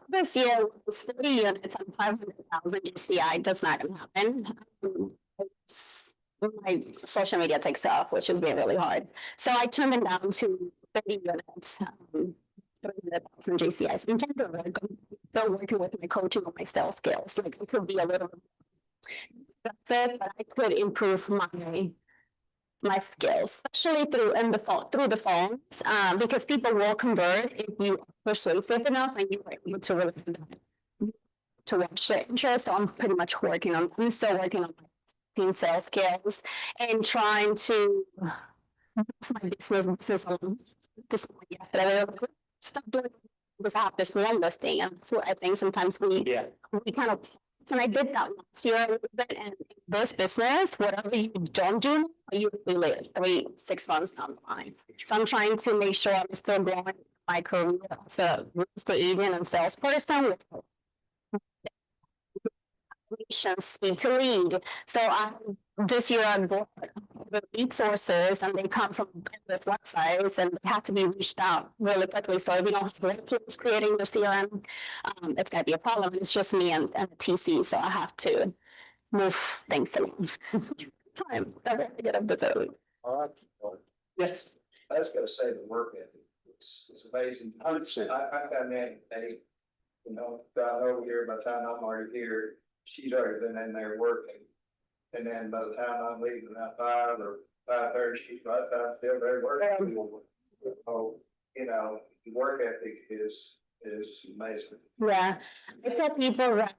This year was 40 units on 500,000 GCI. Does not gonna happen. My social media takes off, which has been really hard. So I turned it down to 30 units. 300,000 GCIs. I'm trying to still working with my coaching on my sales skills. Like it could be a little. That's it, but I could improve my skills, especially through the phones, because people will convert if you are persuasive enough and you are able to really to watch their interest. So I'm pretty much I'm still working on my sales skills and trying to my business on just yesterday. Stop doing because I have this one listing, and that's what I think sometimes we kind of. And I did that last year a little bit, and this business, whatever you don't do, you feel it 3-6 months down the line. So I'm trying to make sure I'm still growing my career as a real estate agent and salesperson. Speed to lead. So this year I bought the lead sources and they come from business websites and they have to be reached out really quickly. So if we don't have workflows creating the CRM, it's gonna be a problem. It's just me and a TC, so I have to move things along. Time. I have to get up this early. All right. Yes. I was gonna say the work ethic, it's amazing. 100%. I come in, got over here, by the time I'm already here, she's already been in there working. And then by the time I'm leaving at 5 or 5:30, she's by the time still there working. Oh, the work ethic is amazing. Yeah, I tell people that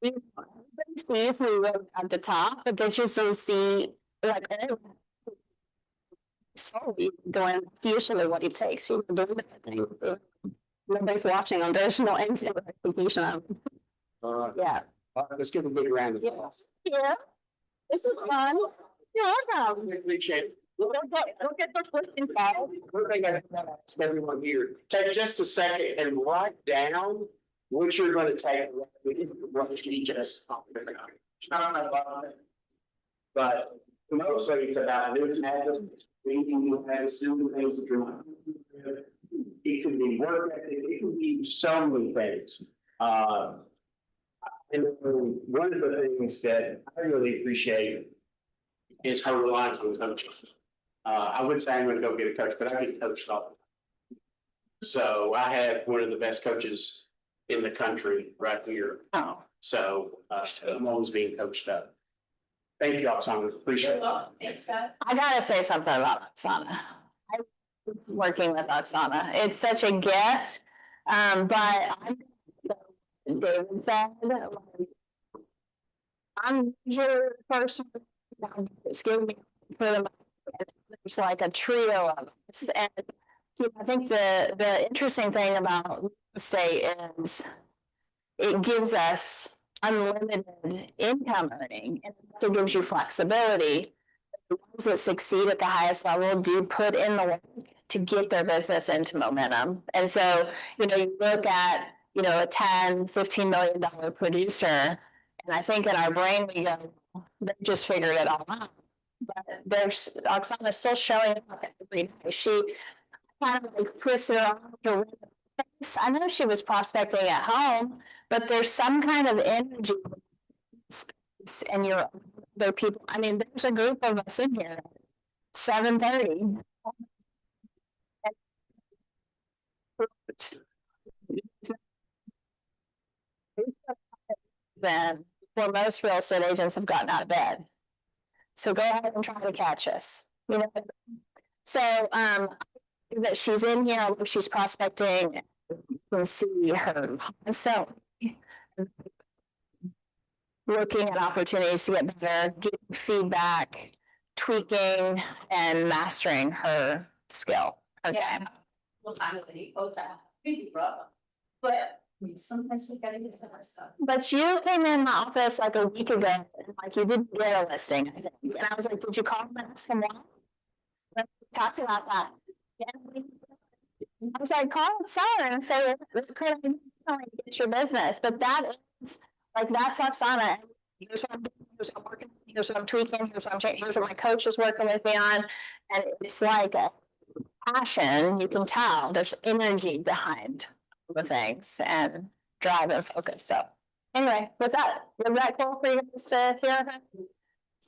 everybody sees me at the top, but they just don't see like so doing usually what it takes. Doing the thing. Nobody's watching them. There's no instant recognition of. All right. Yeah. All right, let's give a big round of applause. Yeah. This is fun. You're welcome. We appreciate it. Don't get this listing file. One thing I ask everyone here, take just a second and write down what you're gonna take. What you just talked about. It's not about it. But mostly it's about new habits, reading new habits, doing things that you're not. It could be work ethic, it could be so many things. And one of the things that I really appreciate is her reliance on coaching. I would say I'm gonna go get a coach, but I get coached all the time. So I have one of the best coaches in the country right here. Oh. So I'm always being coached up. Thank you, Oksana. Appreciate it. I gotta say something about Oksana. I'm working with Oksana. It's such a gift. But David said, I'm usually the person excuse me for them. It's like a trio of us. And I think the interesting thing about real estate is it gives us unlimited income earning, and it gives you flexibility. The ones that succeed at the highest level do put in the work to get their business into momentum. And so, you look at, a $10-15 million producer, and I think in our brain we go, they just figured it all out. But Oksana's still showing up every day. She kind of like twisted her arm to face. I know she was prospecting at home, but there's some kind of energy and there are people. I mean, there's a group of us in here, 7:30. Then, well, most real estate agents have gotten out of bed. So go ahead and try to catch us. So that she's in here, she's prospecting. You can see her. And so looking at opportunities to get better, getting feedback, tweaking and mastering her skill. Her game. Well, I'm with you, coach, busy brother. But sometimes we gotta get that stuff. But you came in my office like a week ago, and like you didn't get a listing, I think. And I was like, did you call him and ask him why? Let's talk about that. Yeah. I was like, call the seller and say, could I get your business? But that is, like, that's Oksana. Here's what I'm doing, here's what I'm working, here's what I'm tweaking, here's what I'm changing, here's what my coach is working with me on. And it's like a passion, you can tell, there's energy behind the things and drive and focus. So anyway, was that cool for you guys to hear?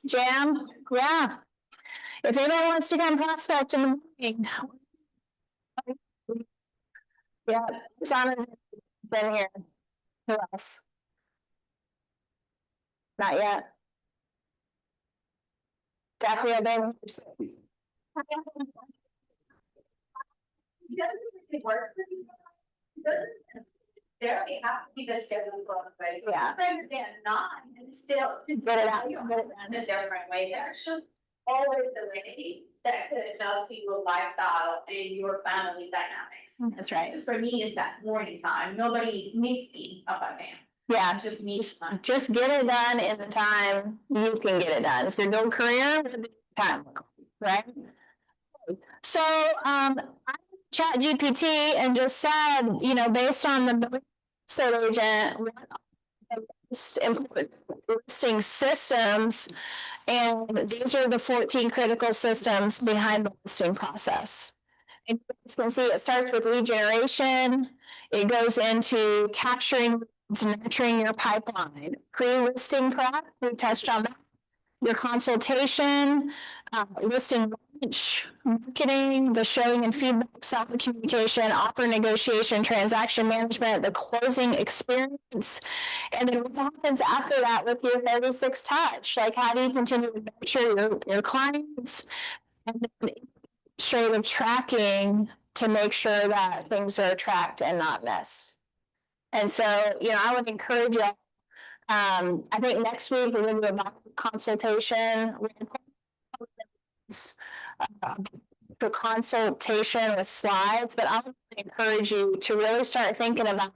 Jam? Yeah. If anyone wants to come prospect in the morning. Yeah, Oksana's been here. Who else? Not yet. Jackie, I've been. It works for me. There we have to be the schedule for everybody. Yeah. I understand not, and still. Get it out, get it done. In a different way, there should always a way that could adjust to your lifestyle and your family dynamics. That's right. Because for me, it's that morning time, nobody makes me up at man. Yeah, It's just me. just get it done in the time you can get it done. If you're doing career, time, right? So, I chat GPT and just said, you know, based on the estate agent, what are the most important listing systems, and these are the 14 critical systems behind the listing process. And you can see it starts with lead generation. It goes into capturing leads, nurturing your pipeline, pre-listing prep. We touched on that. Your consultation, listing launch, marketing, the showing and feedback, seller communication, offer negotiation, transaction management, the closing experience. And then what happens after that with your 36 touch? Like, how do you continue to nurture your clients? And then administrative tracking to make sure that things are tracked and not missed. And so, you know, I would encourage you. I think next week we're going to do a consultation for consultation with slides, but I would encourage you to really start thinking about,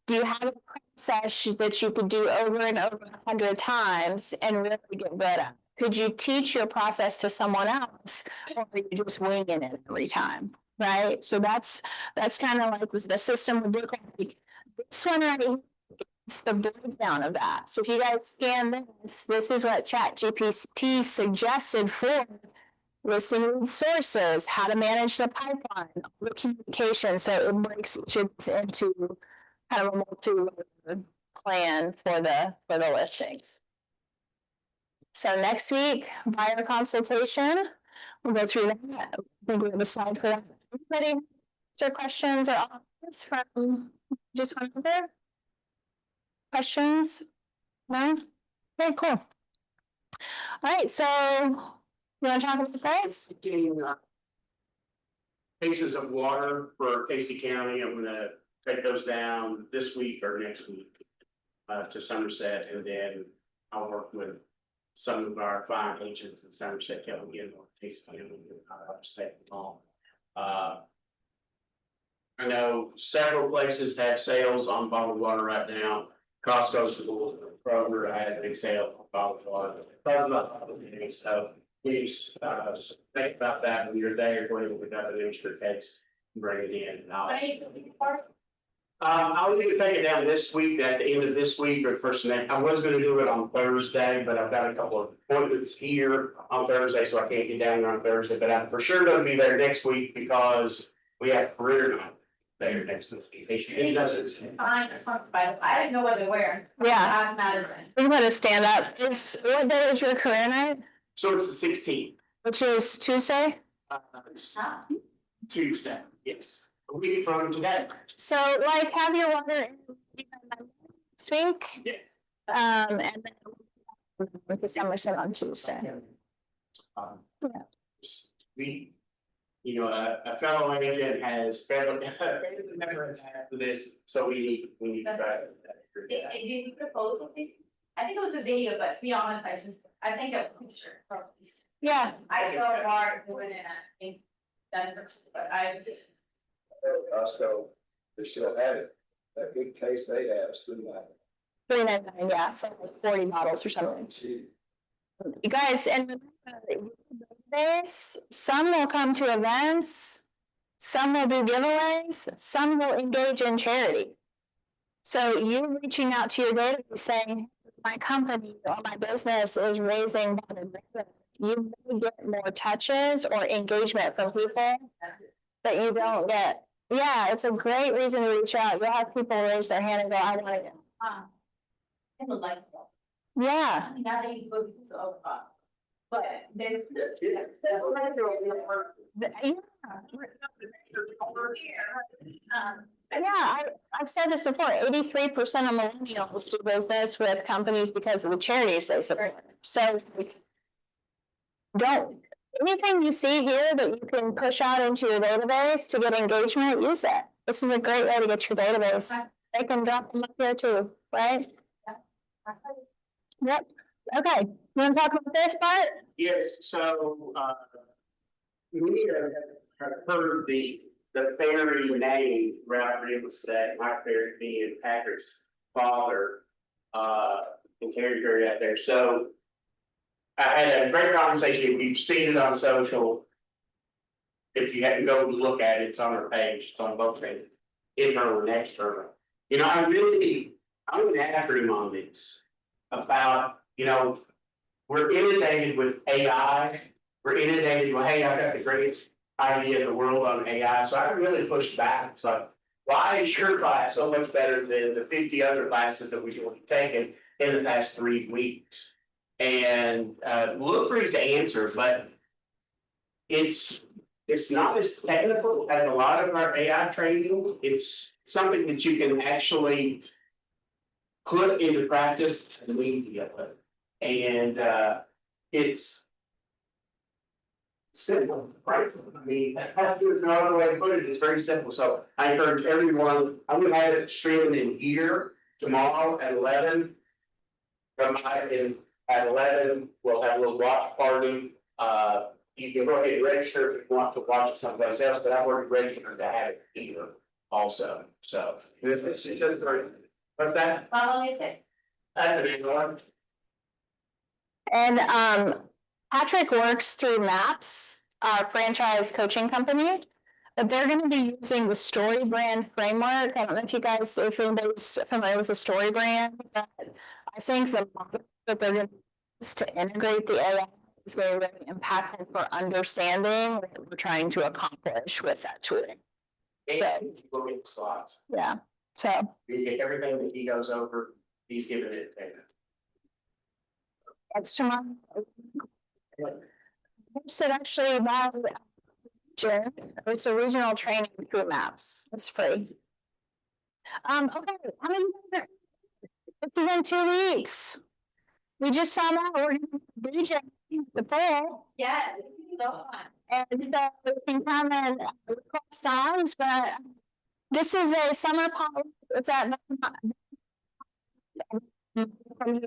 do you have a process that you could do over and over 100 times and really get good at? Could you teach your process to someone else, or are you just winging it every time? Right. So that's kind of like the system would look like. This one right here is the breakdown of that. So if you guys scan this is what ChatGPT suggested for listing sources, how to manage the pipeline, the communication. So it breaks each of these into kind of a multi plan for the listings. So next week, buyer consultation, we'll go through that. I think we have a slide for that. Anybody, your questions or comments from just one other? Questions? No? Okay, cool. All right, so you want to talk about the price? Cases of water for Casey County, I'm gonna take those down this week or next week. To Somerset, and then I'll work with some of our fine agents in Somerset County and Casey County, state law. I know several places have sales on bottled water right now. Costco's Kroger, I had a big sale on bottled water. So please think about that when you're there, when we got the extra case, bring it in. And I'll either take it down this week, at the end of this week or first next. I was gonna do it on Thursday, but I've got a couple of appointments here on Thursday, so I can't get down there on Thursday, but I'm for sure gonna be there next week because we have career night there next week. It doesn't. Fine, it's not bad. I didn't know what they were. Yeah. As Madison. We want to stand up. What day is your career night? So it's the 16th. Which is Tuesday? It's Tuesday, yes. A week from today. So like have your water this week? Yeah. And then with the Somerset on Tuesday. Yeah. We, you know, a fellow agent has family members for this, so we need to try. Did you propose a piece? I think it was a video, but to be honest, I think a picture probably. Yeah. I saw Mark doing it in Denver, but I just. Costco, they still have it, that big case they have, still like. $3.99, yeah, for like 40 bottles or something. You guys, and this, some will come to events, some will do giveaways, some will engage in charity. So you reaching out to your database saying, my company or my business is raising money, you may get more touches or engagement from people that you don't get. Yeah, it's a great reason to reach out. You'll have people raise their hand and go, I want to. In the light. Yeah. Now that you go to but then. Yeah, I've said this before, 83% of millennials do business with companies because of the charities they support. So don't, anything you see here that you can push out into your database to get engagement, use it. This is a great way to get your database. They can drop them up here too, right? Yep. Okay, you want to talk about this part? Yes, so, we have heard the fairy name, Ralph was say, my fairy being Patrick's father, in territory out there, so. I had a great conversation, if you've seen it on social. If you had to go look at it, it's on our page, it's on both pages, internal and external. You know, I'm an acronym on this, about, we're inundated with AI. We're inundated with, hey, I've got the greatest idea in the world on AI, so I really pushed back, it's like, why is your class so much better than the 50 other classes that we've already taken in the past 3 weeks? And look for his answer, but it's not as technical as a lot of our AI training. It's something that you can actually put into practice immediately. And it's simple, right? I mean, there's no other way to put it. It's very simple. So I encourage everyone, I'm gonna have it streaming in here tomorrow at 11. Come by and at 11, we'll have a little watch party. You can go ahead and register if you want to watch it someplace else, but I've already registered to have it here also. So it's just very, what's that? How long is it? That's an easy one. And Patrick works through MAPS, our franchise coaching company. But they're going to be using the Story Brand framework. I don't know if you guys, if anybody's familiar with the Story Brand, but I think the model that they're going to use to integrate the AI is going to be really impactful for understanding what we're trying to accomplish with that tooling. So, We'll get the slots. yeah. So You get everything that he goes over, he's giving it to you. that's tomorrow. So actually, about June, it's a regional training through MAPS. It's free. Okay, how many it's been 2 weeks. We just found out we're DJ the poll. Yeah, so fun. And so we can come and request songs, but this is a summer pop. It's at from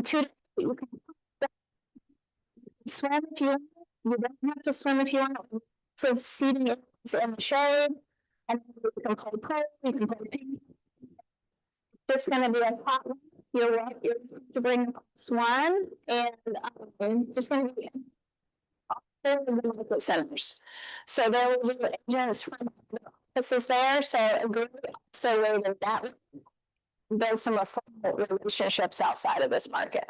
2 to you can swim if you want. You don't have to swim if you want. So seating is in the shade, and you can play pool, you can play ping. It's gonna be a hot one. You're to bring one, and just gonna be the centers. So there will be agents from the offices there. So agree so that build some affordable relationships outside of this market.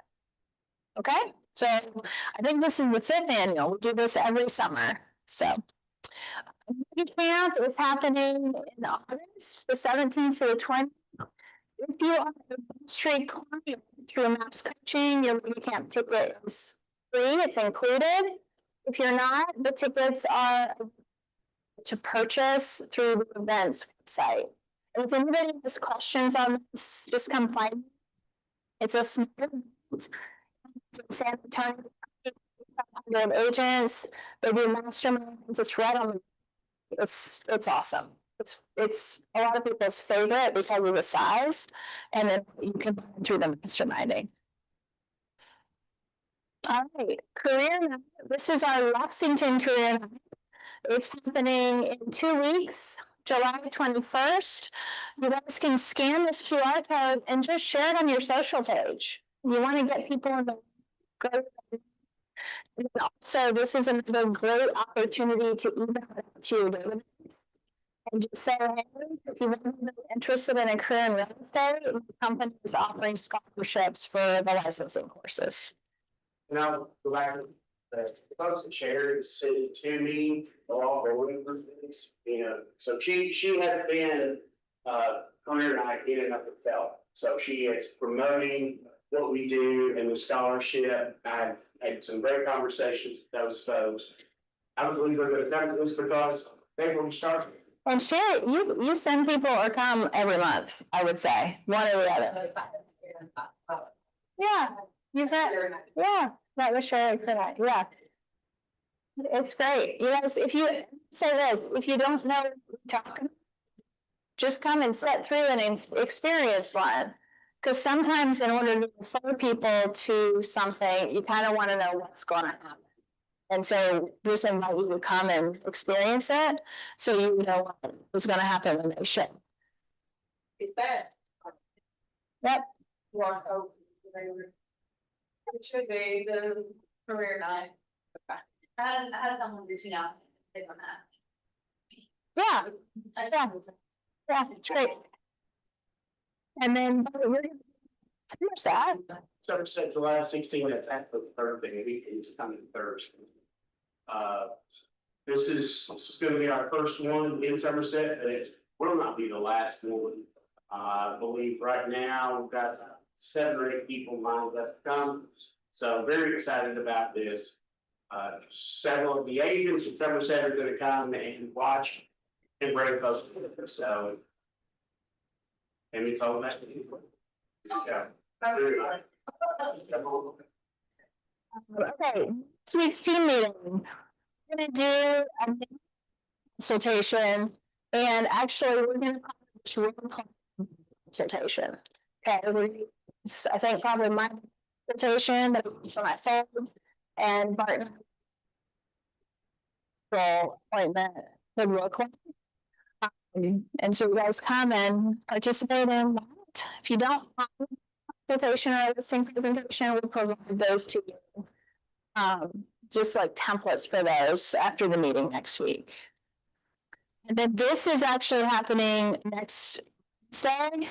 Okay, so I think this is the 5th annual. We do this every summer. So camp is happening in August, the 17th to the 20th. If you are a straight client through MAPS coaching, your camp ticket is free, it's included. If you're not, the tickets are to purchase through the events website. And if anybody has questions on this, just come find me. It's a small event. It's in San Antonio, 100 agents, they do masterminds, it's right on, it's awesome. It's it's a lot of people's favorite because of the size, and then you can run through the masterminding. All right, career night. This is our Lexington career night. It's happening in 2 weeks, July 21st. You guys can scan this QR code and just share it on your social page. You want to get people in the group. And also, this is another great opportunity to email it to you. And just say, hey, if you're interested in a career in real estate, the company is offering scholarships for the licensing courses. And I'll go back to the folks that shared said to me, they're all going through this, you know, so she has been, career night in and of itself. So she is promoting what we do and the scholarship. I've had some great conversations with those folks. I was really going to come to this because they were starting. And share, you send people or come every month, I would say, one or the other. Yeah, you've had, yeah, that was Sherry for that, yeah. It's great. You guys, if you say this, if you don't know what you're talking, just come and sit through and experience one. Because sometimes in order to refer people to something, you kind of want to know what's going to happen. And so just invite you to come and experience it, so you know what's going to happen when they show. Is that? Yep. It should be the career night. I had someone reaching out, they don't have. Yeah. Yeah. Yeah, it's great. And then Somerset. Somerset, July 16th, at the third day, is coming Thursday. This is gonna be our first one in Somerset, but it will not be the last one. I believe right now we've got 7 or 8 people lined up to come. So very excited about this. Several of the agents at Somerset are gonna come and watch and bring folks with them, so. And it's all that. Yeah. Okay, this week's team meeting. We're gonna do a consultation, and actually we're gonna publish one consultation. Okay, I think probably my consultation that was for my phone and Barton. Appointment would look like. And so you guys come and participate in that. If you don't have presentation or listing presentation, we'll provide those to you. Just like templates for those after the meeting next week. And then this is actually happening next Wednesday.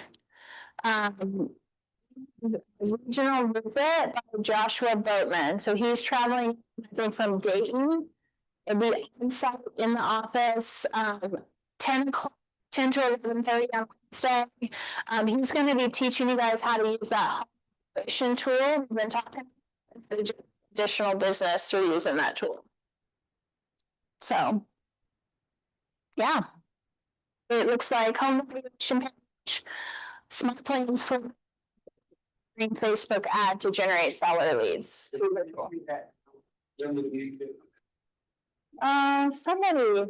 Regional visit by Joshua Boatman. So he's traveling, I think, from Dayton. It'll be inside in the office, 10 to 11:30 on Wednesday. He's going to be teaching you guys how to use that operation tool. We've been talking about additional business through using that tool. So, yeah, it looks like home valuation page, smart plans for Facebook ad to generate seller leads. Somebody,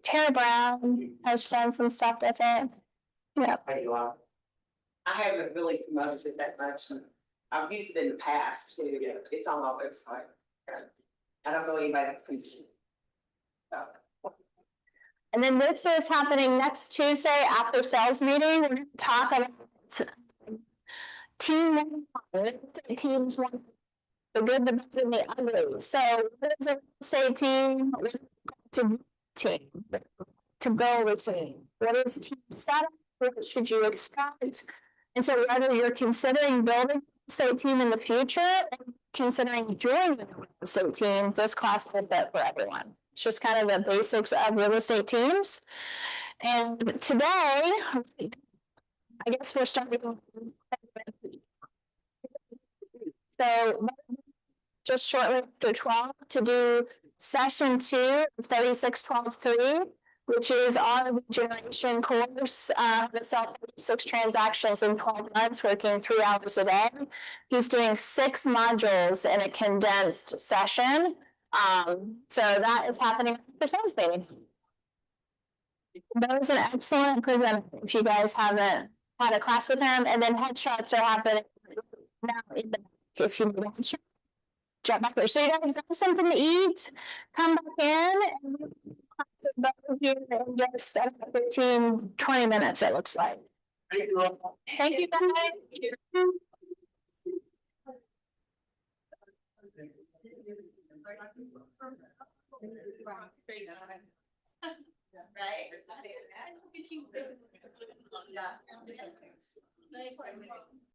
Tara Brown has done some stuff with it. Yeah. I haven't really promoted it that much. I've used it in the past too. It's on our website. I don't know anybody that's confused. And then this is happening next Tuesday after sales meeting. We're going to talk about teams one, the good, the bad, and the ugly. So what is a real estate team? To build a team. What is team setup? What should you expect? And so whether you're considering building a real estate team in the future or considering joining a real estate team, this class will fit for everyone. It's just kind of the basics of real estate teams. And today, I guess we're starting. So just shortly after 12 to do session 2 of 3612-3, which is our regeneration course, the sell 36 transactions in 12 months, working 3 hours a day. He's doing 6 modules in a condensed session. So that is happening after sales meeting. That was an excellent presenter. If you guys haven't had a class with him, and then headshots are happening now in the, if you need a headshot, drop back there. So you guys grab something to eat, come back in, and we'll talk to both of you in just 15, 20 minutes, it looks like. Thank you all. Thank you, guys. Right?